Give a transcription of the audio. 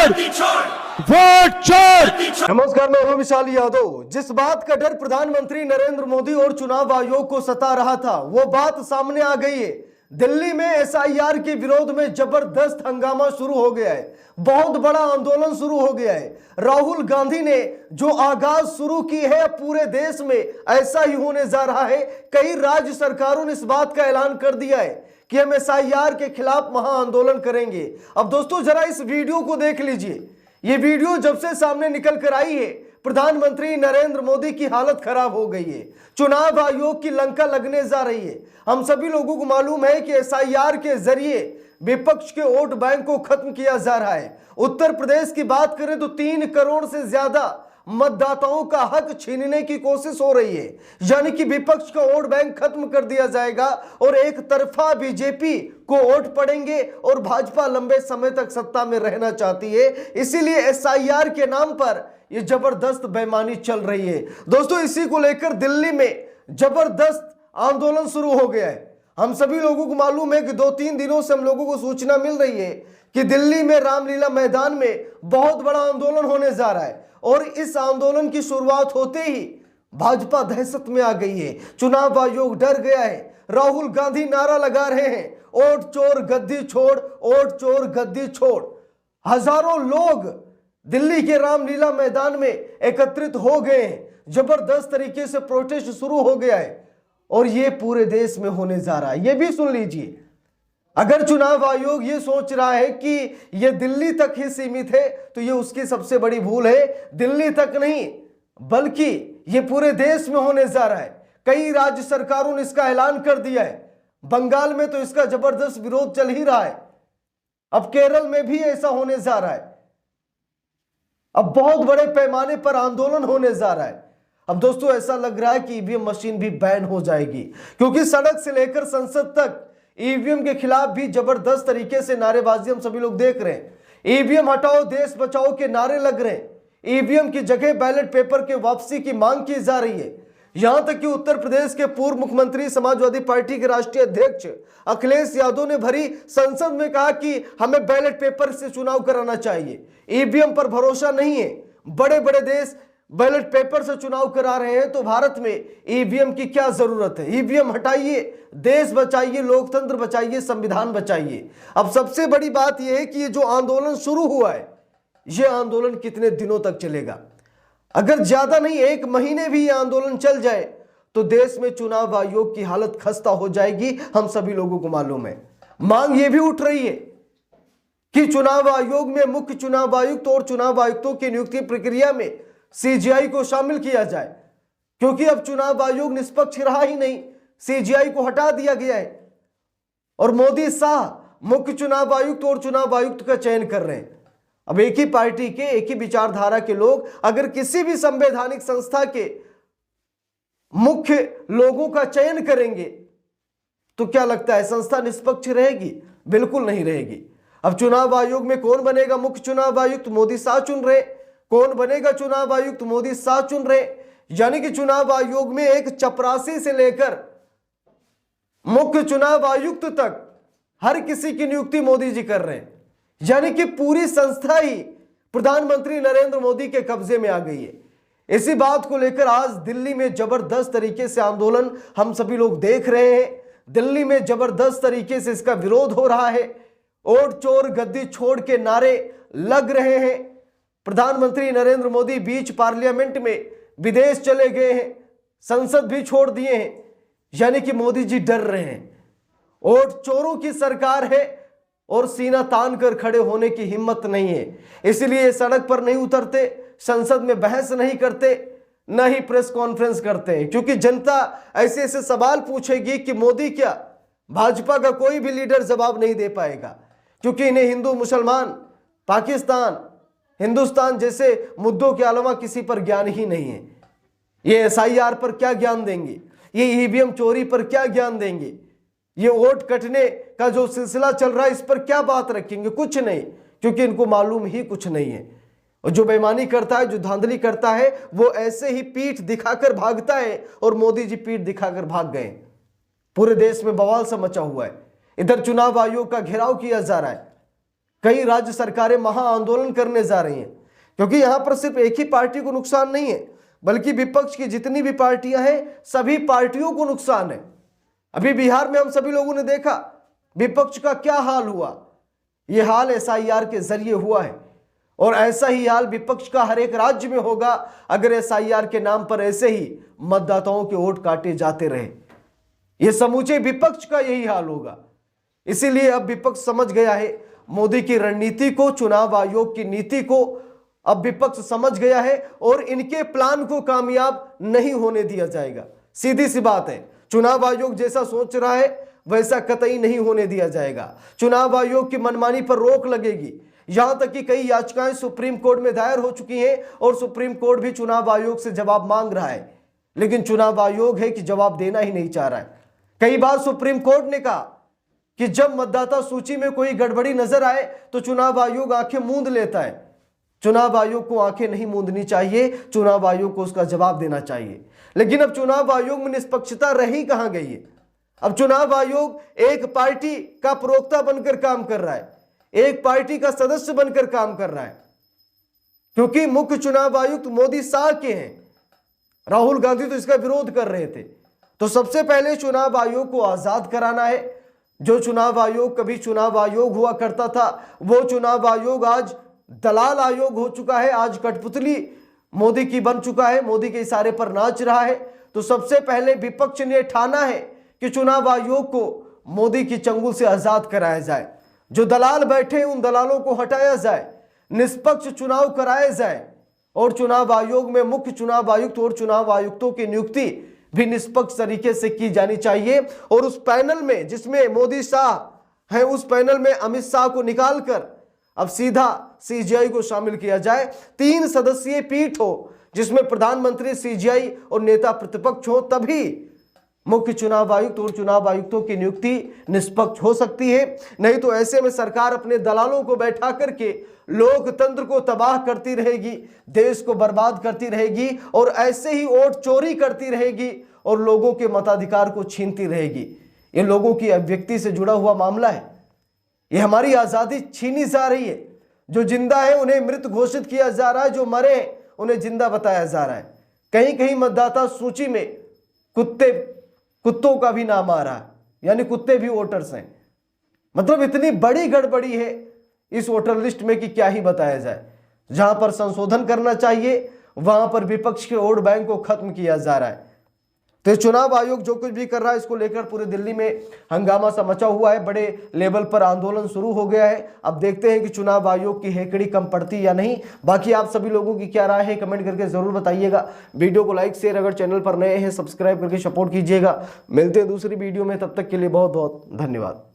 Vote चोर। नमस्कार, मैं हूं विशाल यादव। जिस बात का डर प्रधानमंत्री नरेंद्र मोदी और चुनाव आयोग को सता रहा था, वो बात सामने आ गई है। दिल्ली में एसआईआर के विरोध में जबरदस्त हंगामा शुरू हो गया है। बहुत बड़ा आंदोलन शुरू हो गया है। राहुल गांधी ने जो आगाज शुरू की है, पूरे देश में ऐसा ही होने जा रहा है। कई राज्य सरकारों ने इस बात का ऐलान कर दिया है कि हम एसआईआर के खिलाफ महाआंदोलन करेंगे। अब दोस्तों, जरा इस वीडियो को देख लीजिए। ये वीडियो जब से सामने निकल कर आई है, प्रधानमंत्री नरेंद्र मोदी की हालत खराब हो गई है। चुनाव आयोग की लंका लगने जा रही है। हम सभी लोगों को मालूम है कि एसआईआर के जरिए विपक्ष के वोट बैंक को खत्म किया जा रहा है। उत्तर प्रदेश की बात करें तो 3 करोड़ से ज्यादा मतदाताओं का हक छीनने की कोशिश हो रही है। यानी कि विपक्ष का वोट बैंक खत्म कर दिया जाएगा और एक तरफा बीजेपी को वोट पड़ेंगे और भाजपा लंबे समय तक सत्ता में रहना चाहती है। इसीलिए एसआईआर के नाम पर यह जबरदस्त बेईमानी चल रही है। दोस्तों, इसी को लेकर दिल्ली में जबरदस्त आंदोलन शुरू हो गया है। हम सभी लोगों को मालूम है कि 2-3 दिनों से हम लोगों को सूचना मिल रही है कि दिल्ली में रामलीला मैदान में बहुत बड़ा आंदोलन होने जा रहा है। और इस आंदोलन की शुरुआत होते ही भाजपा दहशत में आ गई है। चुनाव आयोग डर गया है। राहुल गांधी नारा लगा रहे हैं, वोट चोर गद्दी छोड़, वोट चोर गद्दी छोड़। हजारों लोग दिल्ली के रामलीला मैदान में एकत्रित हो गए हैं। जबरदस्त तरीके से प्रोटेस्ट शुरू हो गया है और यह पूरे देश में होने जा रहा है। यह भी सुन लीजिए, अगर चुनाव आयोग ये सोच रहा है कि यह दिल्ली तक ही सीमित है तो यह उसकी सबसे बड़ी भूल है। दिल्ली तक नहीं, बल्कि यह पूरे देश में होने जा रहा है। कई राज्य सरकारों ने इसका ऐलान कर दिया है। बंगाल में तो इसका जबरदस्त विरोध चल ही रहा है। अब केरल में भी ऐसा होने जा रहा है। अब बहुत बड़े पैमाने पर आंदोलन होने जा रहा है। अब दोस्तों, ऐसा लग रहा है कि ईवीएम मशीन भी बैन हो जाएगी, क्योंकि सड़क से लेकर संसद तक ईवीएम के खिलाफ भी जबरदस्त तरीके से नारेबाजी हम सभी लोग देख रहे हैं। ईवीएम हटाओ, देश बचाओ के नारे लग रहे हैं। ईवीएम की जगह बैलेट पेपर के वापसी की मांग की जा रही है। यहां तक कि उत्तर प्रदेश के पूर्व मुख्यमंत्री समाजवादी पार्टी के राष्ट्रीय अध्यक्ष अखिलेश यादव ने भरी संसद में कहा कि हमें बैलेट पेपर से चुनाव कराना चाहिए, ईवीएम पर भरोसा नहीं है। बड़े बड़े देश बैलेट पेपर से चुनाव करा रहे हैं तो भारत में ईवीएम की क्या जरूरत है। ईवीएम हटाइए, देश बचाइए, लोकतंत्र बचाइए, संविधान बचाइए। अब सबसे बड़ी बात यह है कि ये जो आंदोलन शुरू हुआ है, यह आंदोलन कितने दिनों तक चलेगा। अगर ज्यादा नहीं 1 महीने भी यह आंदोलन चल जाए तो देश में चुनाव आयोग की हालत खस्ता हो जाएगी। हम सभी लोगों को मालूम है। मांग यह भी उठ रही है कि चुनाव आयोग में मुख्य चुनाव आयुक्त और चुनाव आयुक्तों की नियुक्ति प्रक्रिया में सीजीआई को शामिल किया जाए, क्योंकि अब चुनाव आयोग निष्पक्ष रहा ही नहीं, सीजीआई को हटा दिया गया है और मोदी शाह मुख्य चुनाव आयुक्त और चुनाव आयुक्त का चयन कर रहे हैं। अब एक ही पार्टी के, एक ही विचारधारा के लोग अगर किसी भी संवैधानिक संस्था के मुख्य लोगों का चयन करेंगे तो क्या लगता है संस्था निष्पक्ष रहेगी? बिल्कुल नहीं रहेगी। अब चुनाव आयोग में कौन बनेगा मुख्य चुनाव आयुक्त? मोदी शाह चुन रहे। कौन बनेगा चुनाव आयुक्त? मोदी शाह चुन रहे। यानी कि चुनाव आयोग में एक चपरासी से लेकर मुख्य चुनाव आयुक्त तक हर किसी की नियुक्ति मोदी जी कर रहे हैं। यानी कि पूरी संस्था ही प्रधानमंत्री नरेंद्र मोदी के कब्जे में आ गई है। इसी बात को लेकर आज दिल्ली में जबरदस्त तरीके से आंदोलन हम सभी लोग देख रहे हैं। दिल्ली में जबरदस्त तरीके से इसका विरोध हो रहा है। वोट चोर गद्दी छोड़ के नारे लग रहे हैं। प्रधानमंत्री नरेंद्र मोदी बीच पार्लियामेंट में विदेश चले गए हैं, संसद भी छोड़ दिए हैं। यानी कि मोदी जी डर रहे हैं। वोट चोरों की सरकार है और सीना तान कर खड़े होने की हिम्मत नहीं है। इसलिए सड़क पर नहीं उतरते, संसद में बहस नहीं करते, न ही प्रेस कॉन्फ्रेंस करते हैं, क्योंकि जनता ऐसे ऐसे सवाल पूछेगी कि मोदी क्या, भाजपा का कोई भी लीडर जवाब नहीं दे पाएगा, क्योंकि इन्हें हिंदू, मुसलमान, पाकिस्तान, हिंदुस्तान जैसे मुद्दों के अलावा किसी पर ज्ञान ही नहीं है। ये एसआईआर पर क्या ज्ञान देंगे? ये ईवीएम चोरी पर क्या ज्ञान देंगे? ये वोट कटने का जो सिलसिला चल रहा है इस पर क्या बात रखेंगे? कुछ नहीं, क्योंकि इनको मालूम ही कुछ नहीं है। और जो बेईमानी करता है, जो धांधली करता है, वो ऐसे ही पीठ दिखाकर भागता है और मोदी जी पीठ दिखाकर भाग गए। पूरे देश में बवाल सा मचा हुआ है। इधर चुनाव आयोग का घेराव किया जा रहा है। कई राज्य सरकारें महा आंदोलन करने जा रही हैं, क्योंकि यहां पर सिर्फ एक ही पार्टी को नुकसान नहीं है, बल्कि विपक्ष की जितनी भी पार्टियां हैं सभी पार्टियों को नुकसान है। अभी बिहार में हम सभी लोगों ने देखा विपक्ष का क्या हाल हुआ। यह हाल एसआईआर के जरिए हुआ है और ऐसा ही हाल विपक्ष का हर एक राज्य में होगा अगर एसआईआर के नाम पर ऐसे ही मतदाताओं के वोट काटे जाते रहे। यह समूचे विपक्ष का यही हाल होगा। इसीलिए अब विपक्ष समझ गया है मोदी की रणनीति को, चुनाव आयोग की नीति को अब विपक्ष समझ गया है और इनके प्लान को कामयाब नहीं होने दिया जाएगा। सीधी सी बात है, चुनाव आयोग जैसा सोच रहा है वैसा कतई नहीं होने दिया जाएगा। चुनाव आयोग की मनमानी पर रोक लगेगी। यहां तक कि कई याचिकाएं सुप्रीम कोर्ट में दायर हो चुकी हैं और सुप्रीम कोर्ट भी चुनाव आयोग से जवाब मांग रहा है, लेकिन चुनाव आयोग है कि जवाब देना ही नहीं चाह रहा है। कई बार सुप्रीम कोर्ट ने कहा कि जब मतदाता सूची में कोई गड़बड़ी नजर आए तो चुनाव आयोग आंखें मूंद लेता है। चुनाव आयोग को आंखें नहीं मूंदनी चाहिए, चुनाव आयोग को उसका जवाब देना चाहिए। लेकिन अब चुनाव आयोग में निष्पक्षता रही कहां गई है? अब चुनाव आयोग एक पार्टी का प्रवक्ता बनकर काम कर रहा है, एक पार्टी का सदस्य बनकर काम कर रहा है, क्योंकि मुख्य चुनाव आयुक्त मोदी शाह के हैं। राहुल गांधी तो इसका विरोध कर रहे थे। तो सबसे पहले चुनाव आयोग को आजाद कराना है। जो चुनाव आयोग कभी चुनाव आयोग हुआ करता था वो चुनाव आयोग आज दलाल आयोग हो चुका है, आज कठपुतली मोदी की बन चुका है, मोदी के इशारे पर नाच रहा है। तो सबसे पहले विपक्ष ने ठाना है कि चुनाव आयोग को मोदी की चंगुल से आजाद कराया जाए। जो दलाल बैठे उन दलालों को हटाया जाए, निष्पक्ष चुनाव कराए जाए और चुनाव आयोग में मुख्य चुनाव आयुक्त और चुनाव आयुक्तों की नियुक्ति भी निष्पक्ष तरीके से की जानी चाहिए। और उस पैनल में जिसमें मोदी शाह है, उस पैनल में अमित शाह को निकालकर अब सीधा सीजीआई को शामिल किया जाए। 3 सदस्यीय पीठ हो जिसमें प्रधानमंत्री, सीजीआई और नेता प्रतिपक्ष हो, तभी मुख्य चुनाव आयुक्त और चुनाव आयुक्तों की नियुक्ति निष्पक्ष हो सकती है। नहीं तो ऐसे में सरकार अपने दलालों को बैठा करके लोकतंत्र को तबाह करती रहेगी, देश को बर्बाद करती रहेगी और ऐसे ही वोट चोरी करती रहेगी और लोगों के मताधिकार को छीनती रहेगी। ये लोगों की अभिव्यक्ति से जुड़ा हुआ मामला है। ये हमारी आजादी छीनी जा रही है। जो जिंदा है उन्हें मृत घोषित किया जा रहा है, जो मरे हैं उन्हें जिंदा बताया जा रहा है। कहीं कहीं मतदाता सूची में कुत्तों का भी नाम आ रहा है, यानी कुत्ते भी वोटर्स हैं। मतलब इतनी बड़ी गड़बड़ी है इस वोटर लिस्ट में कि क्या ही बताया जाए। जहां पर संशोधन करना चाहिए वहां पर विपक्ष के वोट बैंक को खत्म किया जा रहा है। तो चुनाव आयोग जो कुछ भी कर रहा है इसको लेकर पूरे दिल्ली में हंगामा सा मचा हुआ है, बड़े लेवल पर आंदोलन शुरू हो गया है। अब देखते हैं कि चुनाव आयोग की हेकड़ी कम पड़ती या नहीं। बाकी आप सभी लोगों की क्या राय है कमेंट करके जरूर बताइएगा। वीडियो को लाइक शेयर, अगर चैनल पर नए हैं सब्सक्राइब करके सपोर्ट कीजिएगा। मिलते हैं दूसरी वीडियो में, तब तक के लिए बहुत बहुत धन्यवाद।